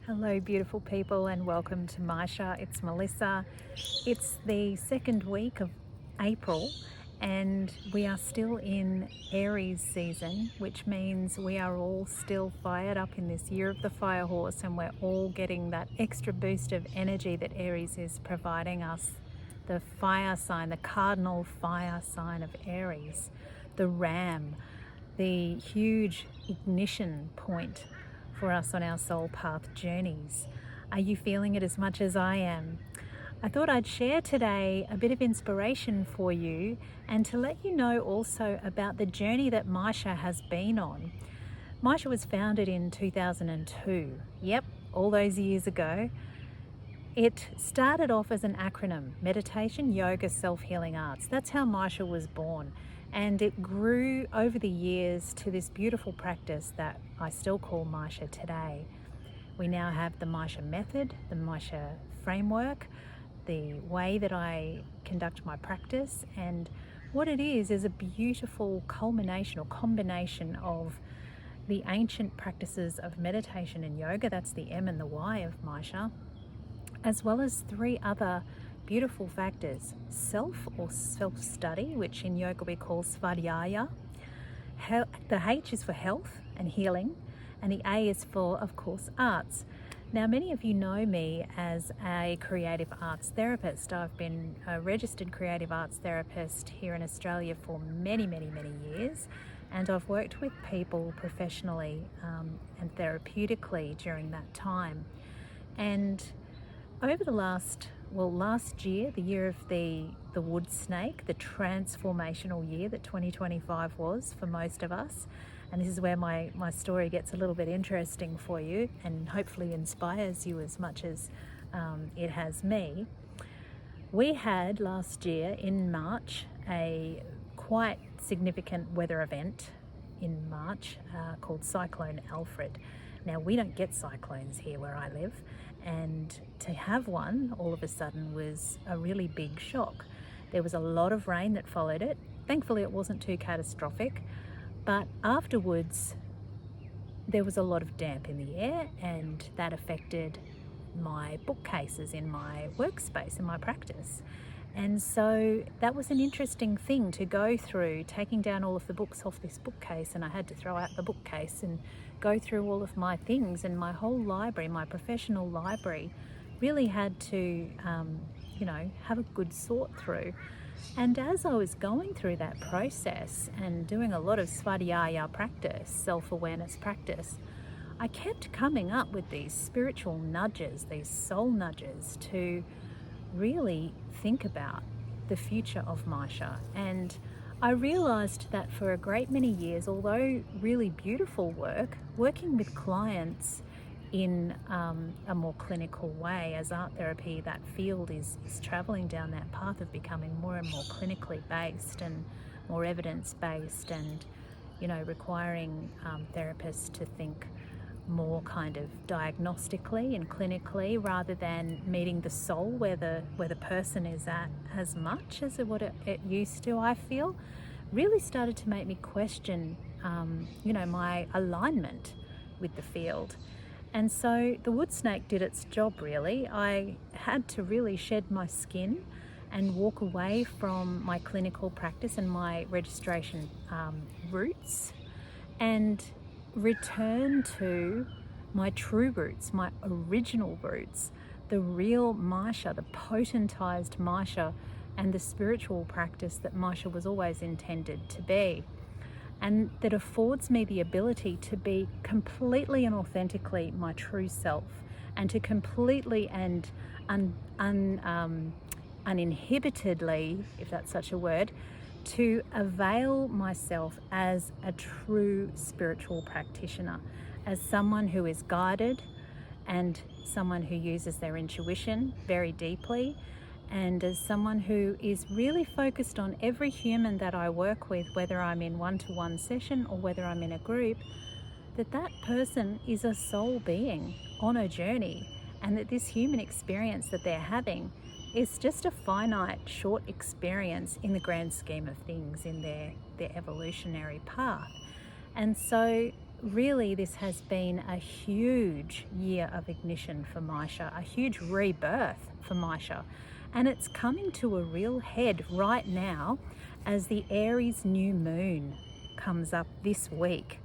Hello beautiful people and welcome to MYSHA. It's Melissa. It's the second week of April and we are still in Aries season, which means we are all still fired up in this year of the fire horse, and we're all getting that extra boost of energy that Aries is providing us. The fire sign, the cardinal fire sign of Aries, the ram, the huge ignition point for us on our soul path journeys. Are you feeling it as much as I am? I thought I'd share today a bit of inspiration for you and to let you know also about the journey that MYSHA has been on. MYSHA was founded in 2002. Yep, all those years ago. It started off as an acronym: meditation, yoga, self-healing arts. That's how MYSHA was born. And it grew over the years to this beautiful practice that I still call MYSHA today. We now have the MYSHA method, the MYSHA framework, the way that I conduct my practice, and what it is a beautiful culmination or combination of the ancient practices of meditation and yoga, that's the M and the Y of MYSHA, as well as three other beautiful factors: self or self-study, which in yoga we call svadhyaya. The H is for health and healing, and the A is for, of course, arts. Now, many of you know me as a creative arts therapist. I've been a registered creative arts therapist here in Australia for many years, and I've worked with people professionally and therapeutically during that time. And over the last year, the year of the wood snake, the transformational year that 2025 was for most of us, and this is where my story gets a little bit interesting for you and hopefully inspires you as much as it has me. We had last year in March a quite significant weather event in March called Cyclone Alfred. Now, we don't get cyclones here where I live, and to have one all of a sudden was a really big shock. There was a lot of rain that followed it. Thankfully, it wasn't too catastrophic, but afterwards there was a lot of damp in the air, and that affected my bookcases in my workspace, in my practice. And so that was an interesting thing to go through, taking down all of the books off this bookcase, and I had to throw out the bookcase and go through all of my things, and my whole library, my professional library, really had to have a good sort through. And as I was going through that process and doing a lot of svadhyaya practice, self-awareness practice, I kept coming up with these spiritual nudges, these soul nudges, to really think about the future of MYSHA. And I realized that for a great many years, although really beautiful work, working with clients in a more clinical way as art therapy, that field is traveling down that path of becoming more and more clinically based and more evidence-based, and requiring therapists to think more kind of diagnostically and clinically, rather than meeting the soul where the person is at as much as what it used to, I feel, really started to make me question my alignment with the field. And so the wood snake did its job, really. I had to really shed my skin and walk away from my clinical practice and my registration roots, and return to my true roots, my original roots, the real MYSHA, the potentized MYSHA, and the spiritual practice that MYSHA was always intended to be. And that affords me the ability to be completely and authentically my true self, and to completely and uninhibitedly, if that's such a word, to avail myself as a true spiritual practitioner, as someone who is guided and someone who uses their intuition very deeply, and as someone who is really focused on every human that I work with, whether I'm in one-to-one session or whether I'm in a group, that person is a soul being on a journey, and that this human experience that they're having is just a finite, short experience in the grand scheme of things in their evolutionary path. And so really this has been a huge year of ignition for MYSHA, a huge rebirth for MYSHA. And it's coming to a real head right now as the Aries new moon comes up this week.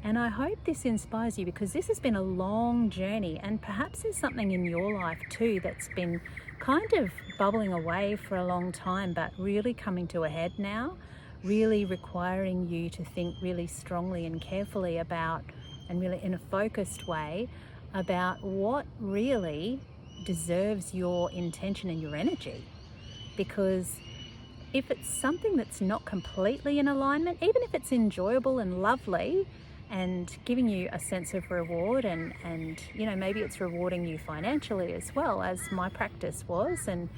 And I hope this inspires you, because this has been a long journey, and perhaps there's something in your life too that's been kind of bubbling away for a long time, but really coming to a head now, really requiring you to think really strongly and carefully about, and really in a focused way, about what really deserves your intention and your energy. Because if it's something that's not completely in alignment, even if it's enjoyable and lovely and giving you a sense of reward, and maybe it's rewarding you financially as well, as my practice was, and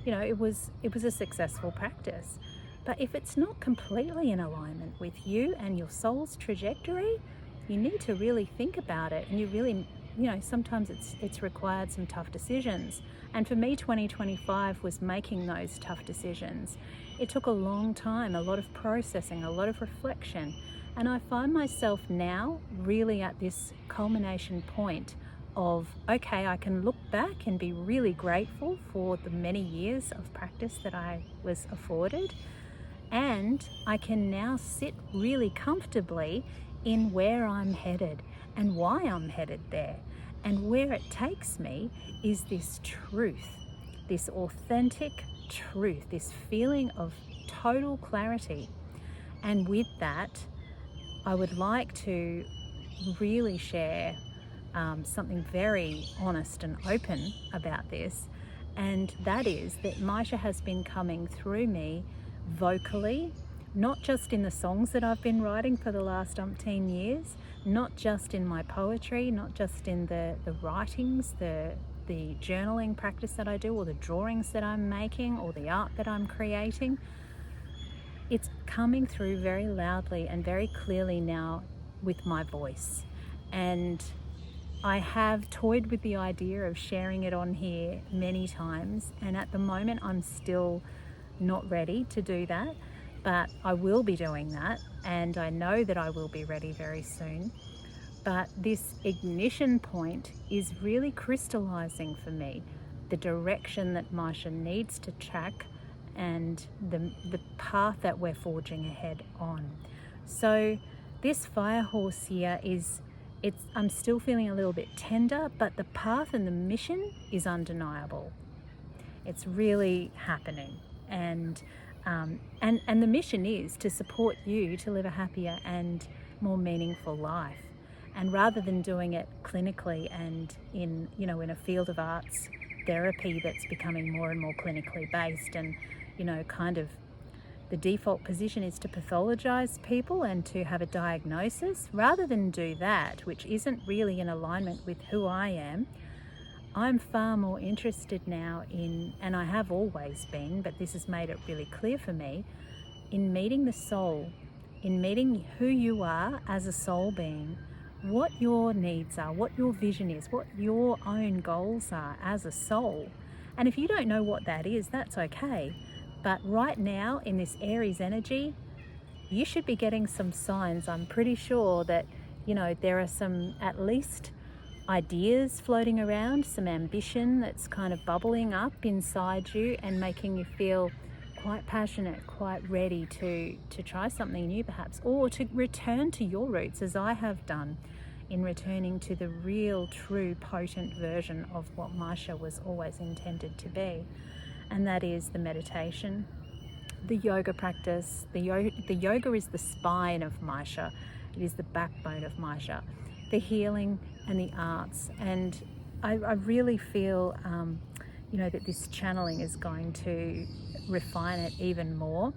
it was a successful practice. But if it's not completely in alignment with you and your soul's trajectory, you need to really think about it, and you really, sometimes it's required some tough decisions. And for me, 2025 was making those tough decisions. It took a long time, a lot of processing, a lot of reflection. And I find myself now really at this culmination point of, okay, I can look back and be really grateful for the many years of practice that I was afforded. And I can now sit really comfortably in where I'm headed and why I'm headed there. And where it takes me is this truth, this authentic truth, this feeling of total clarity. And with that, I would like to really share something very honest and open about this. And that is that MYSHA has been coming through me vocally, not just in the songs that I've been writing for the last umpteen years, not just in my poetry, not just in the writings, the journaling practice that I do, or the drawings that I'm making, or the art that I'm creating. It's coming through very loudly and very clearly now with my voice. And I have toyed with the idea of sharing it on here many times, and at the moment I'm still not ready to do that, but I will be doing that, and I know that I will be ready very soon. But this ignition point is really crystallizing for me the direction that MYSHA needs to track, and the path that we're forging ahead on. So this fire horse here I'm still feeling a little bit tender, but the path and the mission is undeniable. It's really happening. And the mission is to support you to live a happier and more meaningful life. And rather than doing it clinically and in a field of arts therapy that's becoming more and more clinically based, and kind of the default position is to pathologize people and to have a diagnosis, rather than do that, which isn't really in alignment with who I am, I'm far more interested now in, and I have always been, but this has made it really clear for me, in meeting the soul, in meeting who you are as a soul being, what your needs are, what your vision is, what your own goals are as a soul. And if you don't know what that is, that's okay. But right now, in this Aries energy, you should be getting some signs. I'm pretty sure that, there are some, at least, ideas floating around, some ambition that's kind of bubbling up inside you and making you feel quite passionate, quite ready to try something new perhaps, or to return to your roots, as I have done, in returning to the real, true, potent version of what MYSHA was always intended to be. And that is the meditation, the yoga practice. The yoga is the spine of MYSHA. It is the backbone of MYSHA. The healing and the arts. And I really feel, that this channeling is going to refine it even more.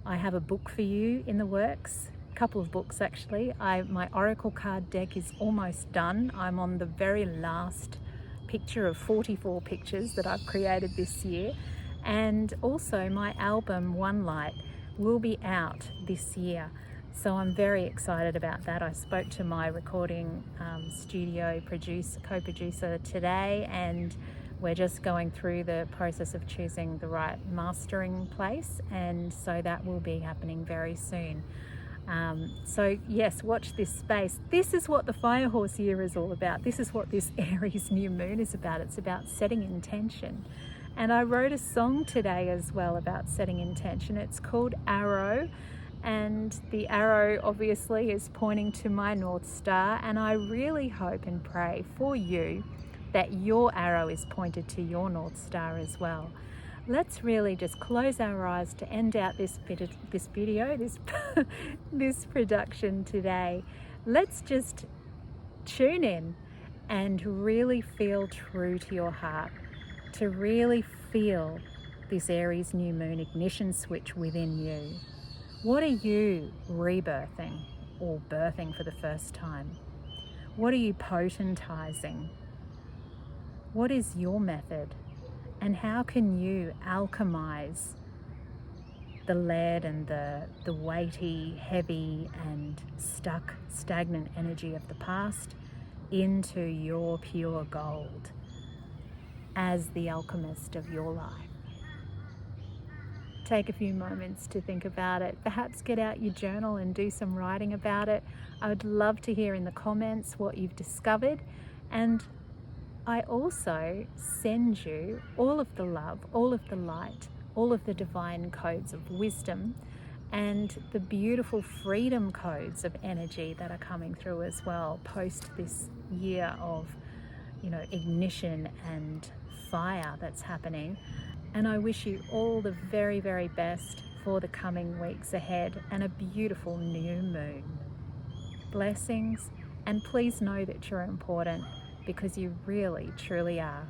I have a book for you in the works, a couple of books actually. My oracle card deck is almost done. I'm on the very last picture of 44 pictures that I've created this year. And also my album One Light will be out this year, so I'm very excited about that. I spoke to my recording studio co-producer today, and we're just going through the process of choosing the right mastering place, and so that will be happening very soon. So yes, watch this space. This is what the fire horse year is all about. This is what this Aries new moon is about. It's about setting intention. And I wrote a song today as well about setting intention. It's called Arrow, and the arrow obviously is pointing to my North Star, and I really hope and pray for you that your arrow is pointed to your North Star as well. Let's really just close our eyes to end out this this production today. Let's just tune in and really feel true to your heart, to really feel this Aries new moon ignition switch within you. What are you rebirthing or birthing for the first time? What are you potentizing? What is your method? And how can you alchemize the lead and the weighty, heavy and stuck, stagnant energy of the past into your pure gold as the alchemist of your life? Take a few moments to think about it. Perhaps get out your journal and do some writing about it. I would love to hear in the comments what you've discovered. And I also send you all of the love, all of the light, all of the divine codes of wisdom and the beautiful freedom codes of energy that are coming through as well post this year of, ignition and fire that's happening. And I wish you all the very, very best for the coming weeks ahead and a beautiful new moon. Blessings, and please know that you're important, because you really, truly are.